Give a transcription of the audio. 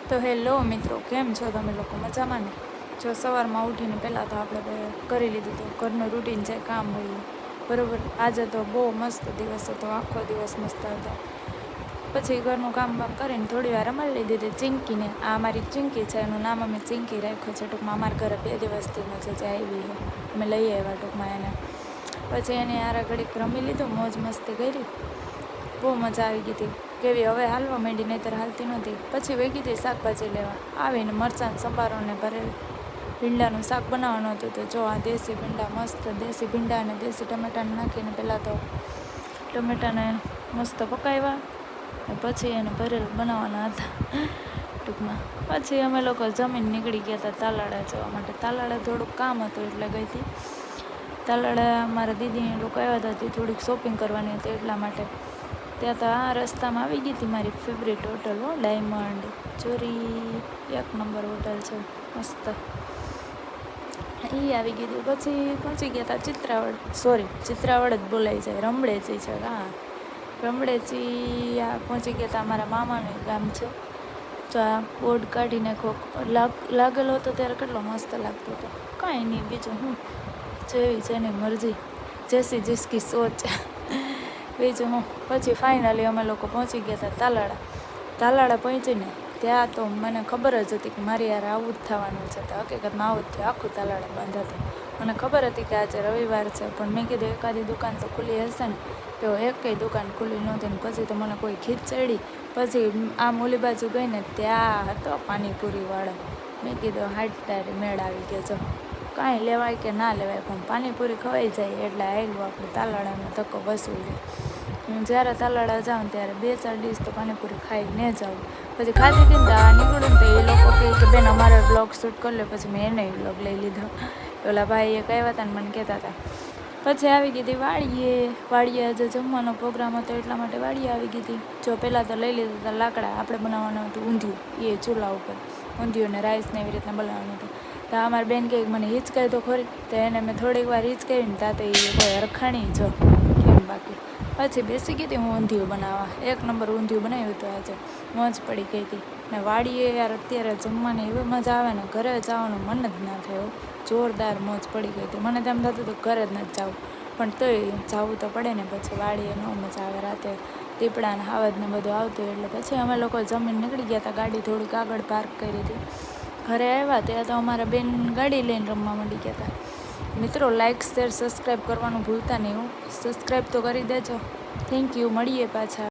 તો હેલો મિત્રો, કેમ છો તમે લોકો? મજામાં ને? જો સવારમાં ઉઠીને પહેલાં તો આપણે કરી લીધું હતું ઘરનું રૂટીન જે કામ હોય બરાબર. આજે તો બહુ મસ્ત દિવસ હતો, આખો દિવસ મસ્ત હતો. પછી ઘરનું કામ કરીને થોડી વાર રમાડી લીધી હતી ચિંકીને. આ અમારી ચિંકી છે, એનું નામ અમે ચિંકી રાખ્યું છે. ટૂંકમાં અમારા ઘરે 2 દિવસથી છે જે આવી છે, અમે લઈ આવ્યા ટૂંકમાં એને. પછી એને યાર ઘડીક રમી લીધું, મોજ મસ્તી કરી, બહુ મજા આવી ગઈ હતી. કેવી હવે હાલવા માંડી, નહીંતર હાલતી નહોતી. પછી વહી ગઈ હતી શાકભાજી લેવા. આવીને મરચાં સંભારોને ભરેલ ભીંડાનું શાક બનાવવાનું હતું. તો જો આ દેશી ભીંડા, મસ્ત દેશી ભીંડા અને દેશી ટમેટાને નાખીને પહેલાં તો ટમેટાને મસ્ત પકાવ્યા, અને પછી એને ભરેલ બનાવવાના હતા ટૂંકમાં. પછી અમે લોકો જમીન નીકળી ગયા હતા તાલાળા જવા માટે. તાલાળા થોડુંક કામ હતું એટલે ગઈ હતી તાલાળા. મારા દીદીને લોકો આવ્યા હતા, તે થોડીક શોપિંગ કરવાની હતી એટલા માટે. ત્યાં તો આ રસ્તામાં આવી ગઈ હતી મારી ફેવરેટ હોટલ, ડાયમંડ ચોરી, 1 નંબર હોટલ છે, મસ્ત. એ આવી ગઈ હતી. પછી પહોંચી ગયા હતા ચિત્રાવડ જ બોલાઈ જાય, રમળેચી છે. હા, રમળેચી પહોંચી ગયા હતા. અમારા મામાનું ગામ છે. તો આ બોર્ડ કાઢીને લાગેલો હતો ત્યારે કેટલો મસ્ત લાગતો હતો. કાંઈ નહીં, બીજું હું, જેવી જેની મરજી, જેસી જીસકી સોચ, બીજું હું. પછી ફાઇનલી અમે લોકો પહોંચી ગયા હતા તાલાળા પહોંચીને ત્યાં તો મને ખબર જ હતી કે મારી યાર આવું જ થવાનું છે. તો હકીકતમાં આવું જ થયું, આખું તાલાળા બંધ હતું. મને ખબર હતી કે આજે રવિવાર છે, પણ મેં કીધું એકાદી દુકાન તો ખુલ્લી હશે ને. તો એકેય દુકાન ખુલ્લી નહોતી ને પછી તો મને કોઈ ખીચ ચડી. પછી આમ ઓલી બાજુ ગઈ ને ત્યાં હતો પાણીપુરીવાળો. મેં કીધું હાટ તારી મેળ આવી ગયો. જો કાંઈ લેવાય કે ના લેવાય, પણ પાણીપુરી ખવાઈ જાય એટલે આવેલું આપણે તાલાળાનો ધક્કો બસવું જોઈએ. હું જ્યારે તાલાળા જાઉં ત્યારે 2-4 ડીશ તો પાણીપુરી ખાઈને જાઉં. પછી ખાધી હતી ને નીકળું ને તો એ લોકો કહે કે બેન અમારે બ્લોગ શૂટ કરી લે. પછી મેં એને બ્લોગ લઈ લીધો. ઓલા ભાઈ એક આવ્યા હતા ને મને કહેતા હતા. પછી આવી ગઈ હતી વાડીએ આજે જમવાનો પ્રોગ્રામ હતો એટલા માટે વાડીએ આવી ગઈ હતી. જો પહેલાં તો લઈ લીધા હતા લાકડા. આપણે બનાવવાનું હતું ઊંધિયું, એ ચૂલા ઉપર ઊંધિયું ને રાઈસને એવી રીતના બનાવવાનું હતું. તો અમારી બેન કહે મને હિંચકાઈ તો ખરી. તો એને મેં થોડીક વાર હિંચકાવીને ત્યાં તો એ કોઈ હરખાણી જો કેમ બાકી. પછી બેસી ગઈ હતી હું ઊંધિયું બનાવવા. 1 નંબર ઊંધિયું બનાવ્યું હતું આજે, મોજ પડી ગઈ હતી. ને વાડીએ યાર અત્યારે જમવાની એવી મજા આવે ને, ઘરે જવાનું મન જ ના થયું. જોરદાર મોજ પડી ગઈ હતી. મને તેમ થતું હતું ઘરે જ નથી જવું, પણ તોય જવું તો પડે ને. પછી વાડીએ ન મજા આવે, રાતે દીપડા ને હાવજ ને બધું આવતું. એટલે પછી અમે લોકો જમીન નીકળી ગયા હતા. ગાડી થોડીક આગળ પાર્ક કરી હતી. ઘરે આવ્યા ત્યાં તો અમારા બેન ગાડી લઈને રમવા માંડી ગયા હતા. મિત્રો, લાઇક શેર સબસ્ક્રાઈબ કરવાનું ભૂલતા નહીં. સબસ્ક્રાઈબ તો કરી દેજો. Thank you. મળીએ પાછા.